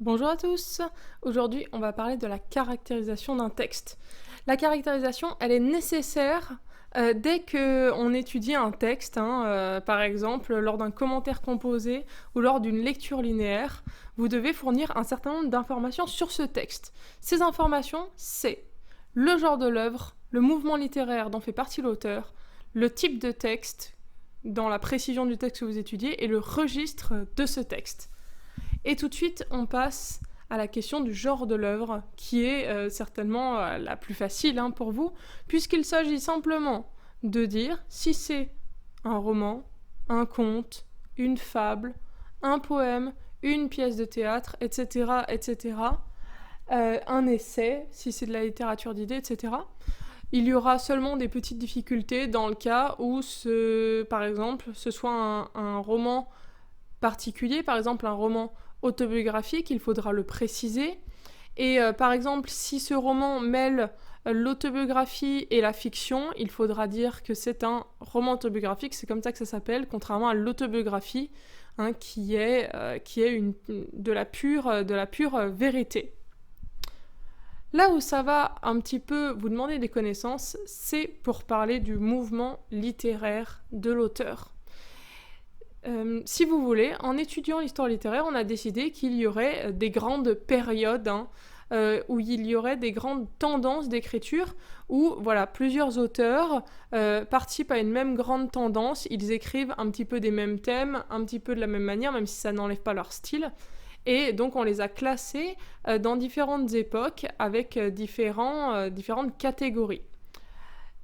Bonjour à tous. Aujourd'hui, on va parler de la caractérisation d'un texte. La caractérisation, elle est nécessaire dès qu'on étudie un texte, par exemple lors d'un commentaire composé ou lors d'une lecture linéaire. Vous devez fournir un certain nombre d'informations sur ce texte. Ces informations, c'est le genre de l'œuvre, le mouvement littéraire dont fait partie l'auteur, le type de texte dans la précision du texte que vous étudiez et le registre de ce texte. Et tout de suite, on passe à la question du genre de l'œuvre, qui est certainement la plus facile pour vous, puisqu'il s'agit simplement de dire si c'est un roman, un conte, une fable, un poème, une pièce de théâtre, etc., etc., un essai, si c'est de la littérature d'idées, etc. Il y aura seulement des petites difficultés dans le cas où, par exemple, ce soit un roman particulier, par exemple un roman autobiographique, il faudra le préciser. Et par exemple, si ce roman mêle l'autobiographie et la fiction, il faudra dire que c'est un roman autobiographique, c'est comme ça que ça s'appelle, contrairement à l'autobiographie, qui est de la pure vérité. Là où ça va un petit peu vous demander des connaissances, c'est pour parler du mouvement littéraire de l'auteur. Si vous voulez, en étudiant l'histoire littéraire, on a décidé qu'il y aurait des grandes périodes où il y aurait des grandes tendances d'écriture où voilà, plusieurs auteurs participent à une même grande tendance, ils écrivent un petit peu des mêmes thèmes, un petit peu de la même manière, même si ça n'enlève pas leur style. Et donc on les a classés dans différentes époques avec différentes catégories.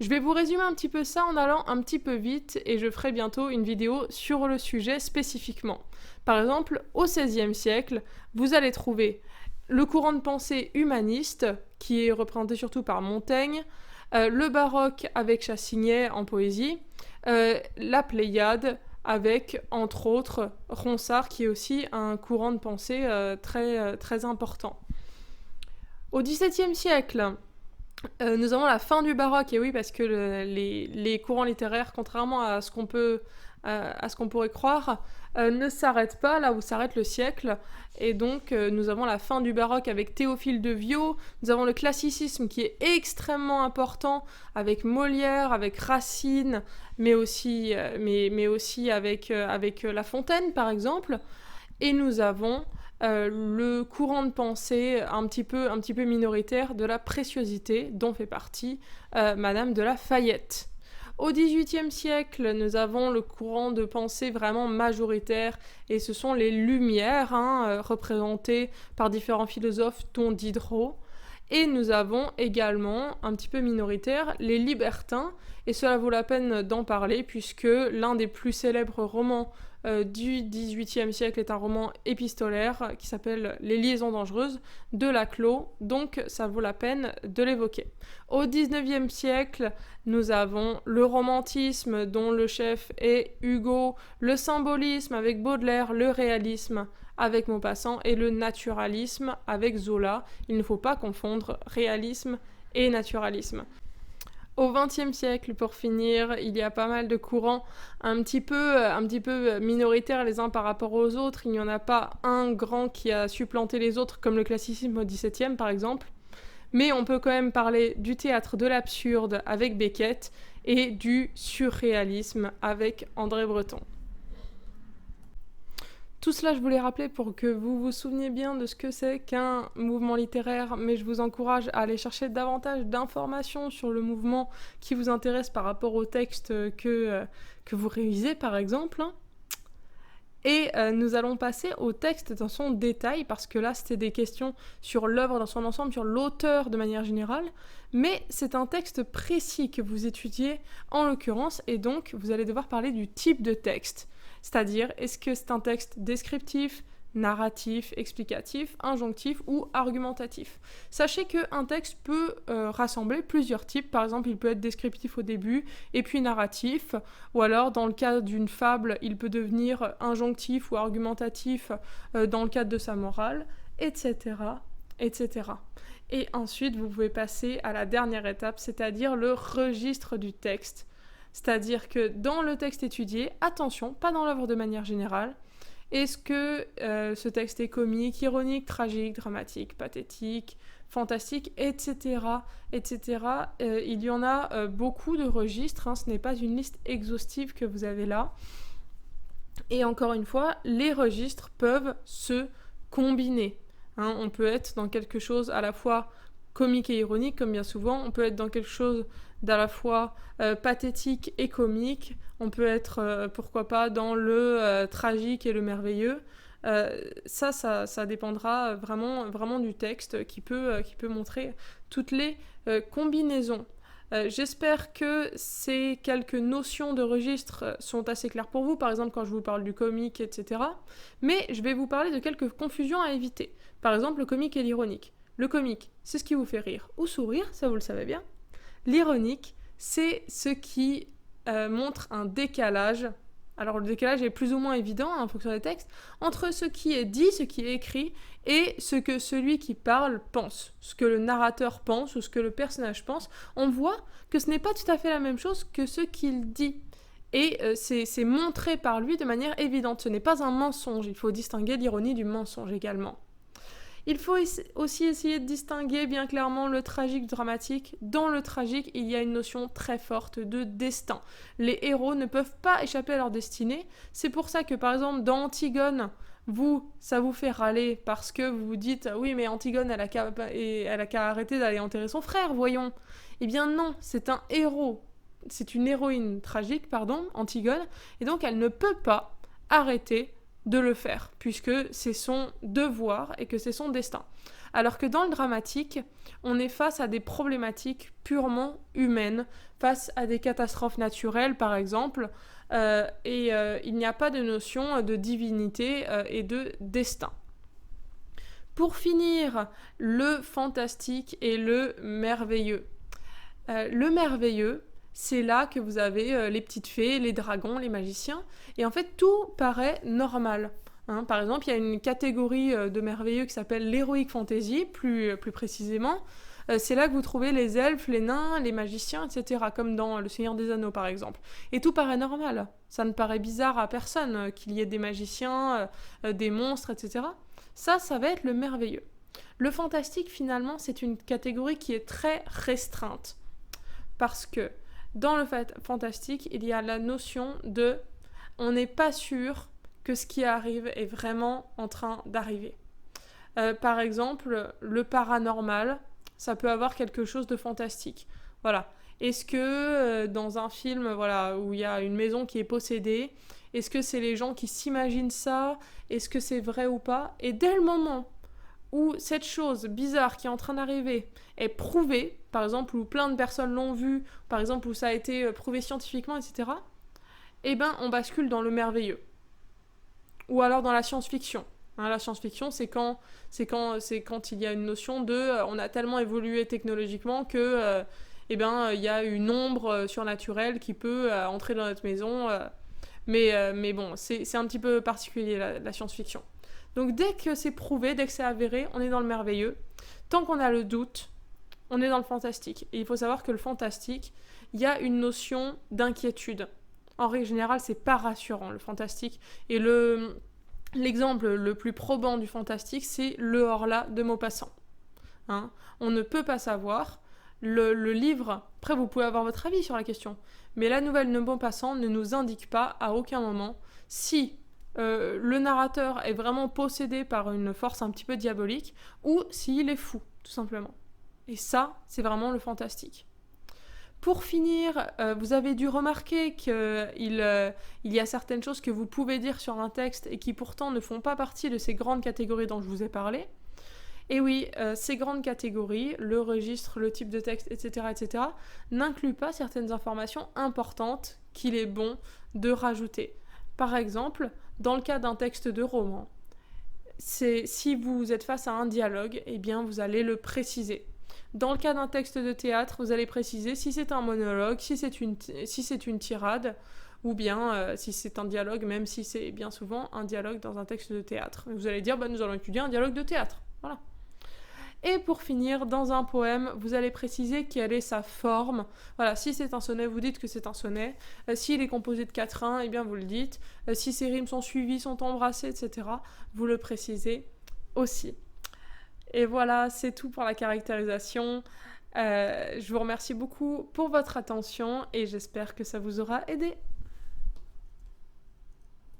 Je vais vous résumer un petit peu ça en allant un petit peu vite et je ferai bientôt une vidéo sur le sujet spécifiquement. Par exemple, au XVIe siècle, vous allez trouver le courant de pensée humaniste, qui est représenté surtout par Montaigne, le baroque avec Chassignet en poésie, la Pléiade avec, entre autres, Ronsard, qui est aussi un courant de pensée très important. Au XVIIe siècle, nous avons la fin du baroque, et oui, parce que les courants littéraires, contrairement à ce qu'on pourrait croire, ne s'arrêtent pas là où s'arrête le siècle. Et donc, nous avons la fin du baroque avec Théophile de Viau, nous avons le classicisme qui est extrêmement important, avec Molière, avec Racine, mais aussi avec La Fontaine, par exemple. Et nous avons le courant de pensée un petit peu minoritaire de la préciosité dont fait partie Madame de La Fayette. Au XVIIIe siècle, nous avons le courant de pensée vraiment majoritaire et ce sont les Lumières représentées par différents philosophes dont Diderot. Et nous avons également, un petit peu minoritaire, les libertins, et cela vaut la peine d'en parler puisque l'un des plus célèbres romans du XVIIIe siècle est un roman épistolaire qui s'appelle Les liaisons dangereuses de Laclos, donc ça vaut la peine de l'évoquer. Au XIXe siècle, nous avons le romantisme dont le chef est Hugo, le symbolisme avec Baudelaire, le réalisme avec Maupassant et le naturalisme avec Zola. Il ne faut pas confondre réalisme et naturalisme. Au XXe siècle, pour finir, il y a pas mal de courants un petit peu minoritaires les uns par rapport aux autres. Il n'y en a pas un grand qui a supplanté les autres, comme le classicisme au XVIIe par exemple. Mais on peut quand même parler du théâtre de l'absurde avec Beckett et du surréalisme avec André Breton. Tout cela, je voulais rappeler pour que vous vous souveniez bien de ce que c'est qu'un mouvement littéraire, mais je vous encourage à aller chercher davantage d'informations sur le mouvement qui vous intéresse par rapport au texte que vous révisez, par exemple. Et nous allons passer au texte dans son détail, parce que là, c'était des questions sur l'œuvre dans son ensemble, sur l'auteur de manière générale, mais c'est un texte précis que vous étudiez en l'occurrence, et donc vous allez devoir parler du type de texte. C'est-à-dire, est-ce que c'est un texte descriptif, narratif, explicatif, injonctif ou argumentatif. Sachez qu'un texte peut rassembler plusieurs types. Par exemple, il peut être descriptif au début et puis narratif. Ou alors, dans le cadre d'une fable, il peut devenir injonctif ou argumentatif dans le cadre de sa morale, etc., etc. Et ensuite, vous pouvez passer à la dernière étape, c'est-à-dire le registre du texte. C'est-à-dire que dans le texte étudié, attention, pas dans l'œuvre de manière générale, Est-ce que ce texte est comique, ironique, tragique, dramatique, pathétique, fantastique, etc. etc. Il y en a beaucoup de registres, hein, ce n'est pas une liste exhaustive que vous avez là. Et encore une fois, les registres peuvent se combiner. Hein, on peut être dans quelque chose à la fois comique et ironique, comme bien souvent. On peut être dans quelque chose d'à la fois pathétique et comique. On peut être, pourquoi pas, dans le tragique et le merveilleux. Ça dépendra vraiment du texte qui peut montrer toutes les combinaisons. J'espère que ces quelques notions de registre sont assez claires pour vous, par exemple quand je vous parle du comique, etc. Mais je vais vous parler de quelques confusions à éviter. Par exemple, le comique et l'ironique. Le comique, c'est ce qui vous fait rire ou sourire, ça vous le savez bien. L'ironique, c'est ce qui montre un décalage. Alors le décalage est plus ou moins évident en fonction des textes, entre ce qui est dit, ce qui est écrit, et ce que celui qui parle pense, ce que le narrateur pense ou ce que le personnage pense. On voit que ce n'est pas tout à fait la même chose que ce qu'il dit. Et c'est montré par lui de manière évidente. Ce n'est pas un mensonge, il faut distinguer l'ironie du mensonge également. Il faut aussi essayer de distinguer bien clairement le tragique du dramatique. Dans le tragique, il y a une notion très forte de destin. Les héros ne peuvent pas échapper à leur destinée. C'est pour ça que, par exemple, dans Antigone, ça vous fait râler parce que vous vous dites « Oui, mais Antigone, elle a qu'à arrêter d'aller enterrer son frère, voyons !» Eh bien non, c'est un héros. C'est une héroïne tragique, Antigone, et donc elle ne peut pas arrêter de le faire, puisque c'est son devoir et que c'est son destin. Alors que dans le dramatique, on est face à des problématiques purement humaines, face à des catastrophes naturelles par exemple, il n'y a pas de notion de divinité et de destin. Pour finir, le fantastique et le merveilleux. Le merveilleux, c'est là que vous avez les petites fées, les dragons, les magiciens, et en fait tout paraît normal. Hein, par exemple, il y a une catégorie de merveilleux qui s'appelle l'heroic fantasy, plus précisément. C'est là que vous trouvez les elfes, les nains, les magiciens, etc., comme dans Le Seigneur des Anneaux par exemple. Et tout paraît normal, ça ne paraît bizarre à personne qu'il y ait des magiciens, des monstres, etc. Ça va être le merveilleux. Le fantastique, finalement, c'est une catégorie qui est très restreinte, parce que dans le fantastique, il y a la notion de on n'est pas sûr que ce qui arrive est vraiment en train d'arriver. Par exemple, le paranormal, ça peut avoir quelque chose de fantastique. Voilà. Est-ce que dans un film où il y a une maison qui est possédée, est-ce que c'est les gens qui s'imaginent ça? Est-ce que c'est vrai ou pas? Et dès le moment où cette chose bizarre qui est en train d'arriver est prouvée, par exemple, où plein de personnes l'ont vu, par exemple, où ça a été prouvé scientifiquement, etc., eh ben, on bascule dans le merveilleux. Ou alors dans la science-fiction. Hein, la science-fiction, c'est quand il y a une notion de on a tellement évolué technologiquement que il y a une ombre surnaturelle qui peut entrer dans notre maison. Mais bon, c'est un petit peu particulier, la science-fiction. Donc dès que c'est prouvé, dès que c'est avéré, on est dans le merveilleux. Tant qu'on a le doute, on est dans le fantastique. Et il faut savoir que le fantastique, il y a une notion d'inquiétude. En règle générale, c'est pas rassurant, le fantastique. Et l'exemple le plus probant du fantastique, c'est Le Horla de Maupassant. Hein, on ne peut pas savoir. Le livre, après vous pouvez avoir votre avis sur la question, mais la nouvelle de Maupassant ne nous indique pas à aucun moment si le narrateur est vraiment possédé par une force un petit peu diabolique ou s'il est fou, tout simplement. Et ça, c'est vraiment le fantastique. Pour finir, vous avez dû remarquer qu'il y a certaines choses que vous pouvez dire sur un texte et qui pourtant ne font pas partie de ces grandes catégories dont je vous ai parlé. Et oui, ces grandes catégories, le registre, le type de texte, etc., n'incluent pas certaines informations importantes qu'il est bon de rajouter. Par exemple, dans le cas d'un texte de roman, si vous êtes face à un dialogue, eh bien vous allez le préciser. Dans le cas d'un texte de théâtre, vous allez préciser si c'est un monologue, si c'est une tirade, ou bien si c'est un dialogue, même si c'est bien souvent un dialogue dans un texte de théâtre. Vous allez dire, nous allons étudier un dialogue de théâtre. Voilà. Et pour finir, dans un poème, vous allez préciser quelle est sa forme. Voilà, si c'est un sonnet, vous dites que c'est un sonnet. S'il est composé de quatrains, eh bien vous le dites. Si ces rimes sont suivies, sont embrassées, etc., vous le précisez aussi. Et voilà, c'est tout pour la caractérisation. Je vous remercie beaucoup pour votre attention et j'espère que ça vous aura aidé.